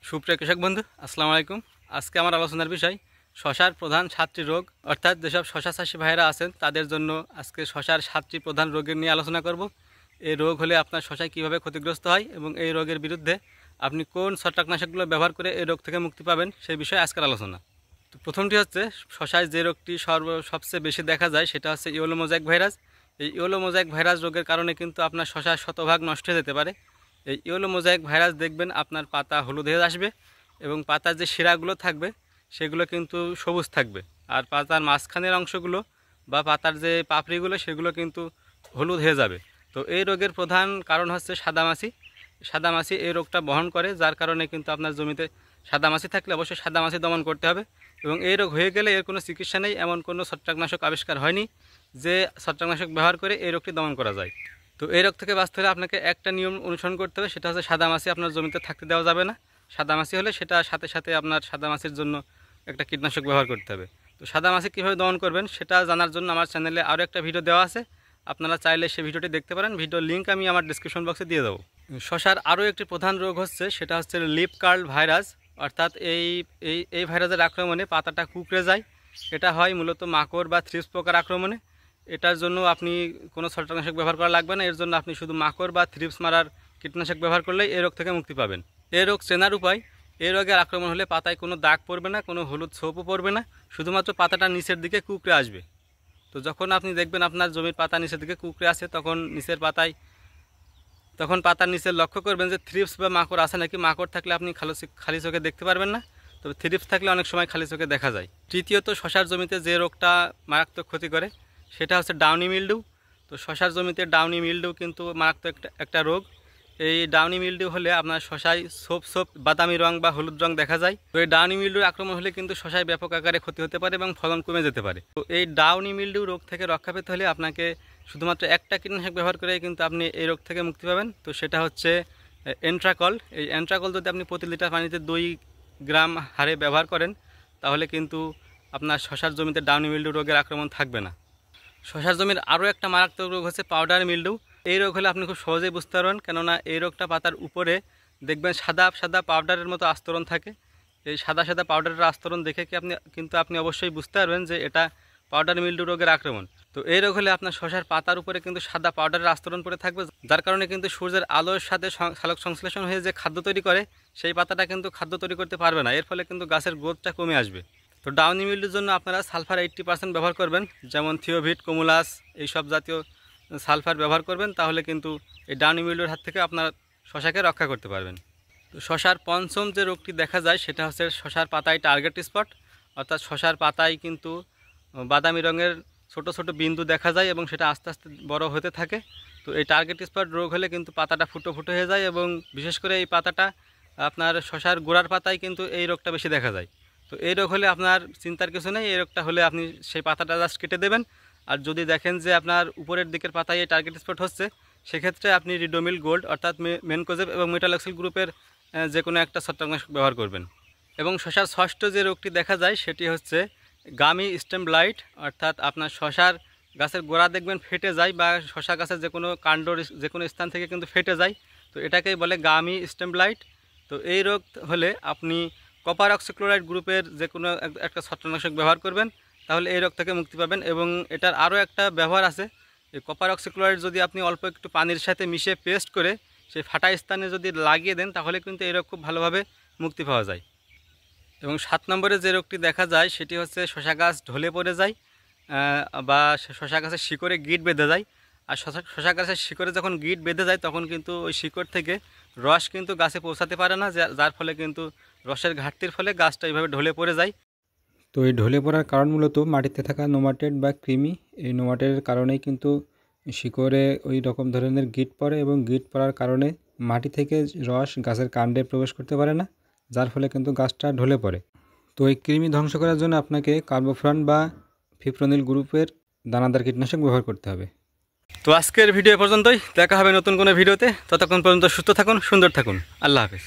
সুপ্রিয় কৃষক বন্ধু, আসসালামু আলাইকুম। আজকে আমার আলোচনার বিষয় শশার প্রধান 7টি রোগ, অর্থাৎ যেসব শশা চাষি ভাইরা আছেন তাদের জন্য আজকে শশার 7টি প্রধান রোগের নিয়ে আলোচনা করব। এই রোগ হলে আপনার শশায় কীভাবে ক্ষতিগ্রস্ত হয় এবং এই রোগের বিরুদ্ধে আপনি কোন ছত্রাকনাশকগুলো ব্যবহার করে এই রোগ থেকে মুক্তি পাবেন সেই বিষয়ে আজকের আলোচনা। তো প্রথমটি হচ্ছে, শশায় যে রোগটি সবচেয়ে বেশি দেখা যায় সেটা হচ্ছে ইয়েলো মোজাইক ভাইরাস। এই ইয়েলো মোজাইক ভাইরাস রোগের কারণে কিন্তু আপনার শশার শতভাগ নষ্ট হয়ে যেতে পারে। এই ইয়েলো মোজাইক ভাইরাস দেখবেন আপনার পাতা হলুদ হয়ে আসবে এবং পাতার যে শিরাগুলো থাকবে সেগুলো কিন্তু সবুজ থাকবে, আর পাতার মাঝখানের অংশগুলো বা পাতার যে পাপড়িগুলো সেগুলো কিন্তু হলুদ হয়ে যাবে। তো এই রোগের প্রধান কারণ হচ্ছে সাদামাছি। সাদামাছি এই রোগটা বহন করে, যার কারণে কিন্তু আপনার জমিতে সাদামাছি থাকলে অবশ্যই সাদামাছি দমন করতে হবে। এবং এই রোগ হয়ে গেলে এর কোনো চিকিৎসা নেই, এমন কোনো ছত্রাকনাশক আবিষ্কার হয়নি যে ছত্রাকনাশক ব্যবহার করে এই রোগটি দমন করা যায়। তো এই রোগ থেকে বাঁচতে হলে আপনাকে একটা নিয়ম অনুসরণ করতে হবে, সেটা হচ্ছে সাদামাছি আপনার জমিতে থাকতে দেওয়া যাবে না। সাদামাছি হলে সেটা সাথে সাথে আপনার সাদামাছির জন্য একটা কীটনাশক ব্যবহার করতে হবে। তো সাদামাছি কীভাবে দমন করবেন সেটা জানার জন্য আমার চ্যানেলে আরও একটা ভিডিও দেওয়া আছে, আপনারা চাইলে সেই ভিডিওটি দেখতে পারেন। ভিডিওর লিঙ্ক আমি আমার ডিসক্রিপশন বক্সে দিয়ে দেবো। শশার আরও একটি প্রধান রোগ হচ্ছে, সেটা হচ্ছে লিপ কার্ল ভাইরাস, অর্থাৎ এই ভাইরাসের আক্রমণে পাতাটা কুঁকড়ে যায়। এটা হয় মূলত মাকড় বা থ্রিপস পোকার আক্রমণে। এটার জন্য আপনি কোনো ছত্রাকনাশক ব্যবহার করা লাগবে না, এর জন্য আপনি শুধু মাকড় বা থ্রিপস মারার কীটনাশক ব্যবহার করলেই এই রোগ থেকে মুক্তি পাবেন। এই রোগ চেনার উপায়, এই রোগের আক্রমণ হলে পাতায় কোনো দাগ পড়বে না, কোনো হলুদ ছোপও পড়বে না, শুধুমাত্র পাতাটা নিচের দিকে কুঁকড়ে আসবে। তো যখন আপনি দেখবেন আপনার জমির পাতা নিচের দিকে কুঁকড়ে আসে, তখন পাতার নিচে লক্ষ্য করবেন যে থ্রিপস বা মাকড় আছে নাকি। মাকড় থাকলে আপনি খালি চোখে দেখতে পারবেন না, তবে থ্রিপস থাকলে অনেক সময় খালি চোখে দেখা যায়। তৃতীয়ত, শশার জমিতে যে রোগটা মারাত্মক ক্ষতি করে সেটা হচ্ছে ডাউনি মিলডিউ। তো শশার জমিতে ডাউনি মিলডিউ কিন্তু মারাত্মক একটা রোগ। এই ডাউনি মিলডিউ হলে আপনার শশায় ছোপ বাদামি রং বা হলুদ রং দেখা যায়। তো এই ডাউনি মিলডিউর আক্রমণ হলে কিন্তু শশায় ব্যাপক আকারে ক্ষতি হতে পারে এবং ফলন কমে যেতে পারে। তো এই ডাউনি মিলডিউ রোগ থেকে রক্ষা পেতে হলে আপনাকে শুধুমাত্র একটা কীটনাশক ব্যবহার করে কিন্তু আপনি এই রোগ থেকে মুক্তি পাবেন। তো সেটা হচ্ছে এন্ট্রাকল। এই এন্ট্রাকল যদি আপনি প্রতি লিটার পানিতে 2 গ্রাম হারে ব্যবহার করেন তাহলে কিন্তু আপনার শশার জমিতে ডাউনি মিলডিউ রোগের আক্রমণ থাকবে না। শশার জমির আরও একটা মারাত্মক রোগ হচ্ছে পাউডার মিলডিউ। এই রোগ হলে আপনি খুব সহজেই বুঝতে পারবেন, কেননা এই রোগটা পাতার উপরে দেখবেন সাদা সাদা পাউডারের মতো আস্তরণ থাকে। এই সাদা সাদা পাউডারের আস্তরণ দেখে আপনি অবশ্যই বুঝতে পারবেন যে এটা পাউডার মিলডিউ রোগের আক্রমণ। তো এই রোগ হলে আপনার শশার পাতার উপরে কিন্তু সাদা পাউডারের আস্তরণ পড়ে থাকবে, যার কারণে কিন্তু সূর্যের আলোর সাথে সালোক সংশ্লেষণ হয়ে যে খাদ্য তৈরি করে সেই পাতাটা কিন্তু খাদ্য তৈরি করতে পারবে না। এর ফলে কিন্তু গাছের গ্রোথটা কমে আসবে। তো ডাউনি মিলডিউর জন্য আপনারা সালফার 80% ব্যবহার করবেন, যেমন থিওভিট, কোমুলাস এইসব জাতীয় সালফার ব্যবহার করবেন, তাহলে কিন্তু এই ডাউনি মিলডিউর হাত থেকে আপনার শশাকে রক্ষা করতে পারবেন। তো শশার পঞ্চম যে রোগটি দেখা যায় সেটা হচ্ছে শশার পাতায় টার্গেট স্পট, অর্থাৎ শশার পাতায় কিন্তু বাদামি রঙের ছোট ছোট বিন্দু দেখা যায় এবং সেটা আস্তে আস্তে বড় হতে থাকে। তো এই টার্গেট স্পট রোগ হলে কিন্তু পাতাটা ফুটো হয়ে যায় এবং বিশেষ করে এই পাতাটা আপনার শশার গোড়ার পাতায় কিন্তু এই রোগটা বেশি দেখা যায়। তো এই রোগ হলে আপনার চিন্তার কিছু নেই, এই রোগটা হলে আপনি সেই পাতাটা জাস্ট কেটে দেবেন। আর যদি দেখেন যে আপনার উপরের দিকের পাতায় এই টার্গেট স্পট হচ্ছে, সেক্ষেত্রে আপনি রিডোমিল গোল্ড অর্থাৎ মেনকোজেব এবং মেটালক্সিল গ্রুপের যে কোনো একটা ছত্রাকনাশক ব্যবহার করবেন। এবং শশার ষষ্ঠ যে রোগটি দেখা যায় সেটি হচ্ছে গামি স্টেম ব্লাইট, অর্থাৎ আপনার শশার গাছের গোড়া দেখবেন ফেটে যায় বা শশা গাছের যে কোনো স্থান থেকে কিন্তু ফেটে যায়। তো এটাকেই বলে গামি স্টেম ব্লাইট। তো এই রোগ হলে আপনি কপার অক্সিক্লোরাইড গ্রুপের যে কোনো একটা ছত্রাকনাশক ব্যবহার করবেন, তাহলে এই রোগ থেকে মুক্তি পাবেন। এবং এটার আরও একটা ব্যবহার আছে, এই কপার অক্সিক্লোরাইড যদি আপনি অল্প একটু পানির সাথে মিশিয়ে পেস্ট করে সেই ফাটা স্থানে যদি লাগিয়ে দেন তাহলে কিন্তু এই রোগ খুব ভালোভাবে মুক্তি পাওয়া যায়। এবং 7 নম্বরে যে রোগটি দেখা যায় সেটি হচ্ছে শশা গাছ ঢলে পড়ে যায় বা শশা গাছের শিকড়ে গিঁট বেঁধে যায়। আর শশা গাছের শিকড়ে যখন গিঁট বেঁধে যায় তখন কিন্তু ওই শিকড় থেকে রস কিন্তু গাছে পৌঁছাতে পারে না, যার ফলে কিন্তু রসের ঘাটতির ফলে গাছটা এইভাবে ঢলে পড়ে যায়। তো এই ঢলে পড়ার কারণ মূলত মাটিতে থাকা নোমাটেড বা কৃমি। এই নোমাটেডের কারণেই কিন্তু শিকড়ে ওই রকম ধরনের গিঁট পড়ে এবং গিঁট পড়ার কারণে মাটি থেকে রস গাছের কাণ্ডে প্রবেশ করতে পারে না, যার ফলে কিন্তু গাছটা ঢলে পড়ে। তো এই কৃমি ধ্বংস করার জন্য আপনাকে কার্বোফ্রান বা ফিপ্রোনিল গ্রুপের দানাদার কীটনাশক ব্যবহার করতে হবে। তো আজকের ভিডিও পর্যন্তই, দেখা হবে নতুন কোনো ভিডিওতে। ততক্ষণ পর্যন্ত সুস্থ থাকুন, সুন্দর থাকুন। আল্লাহ হাফেজ।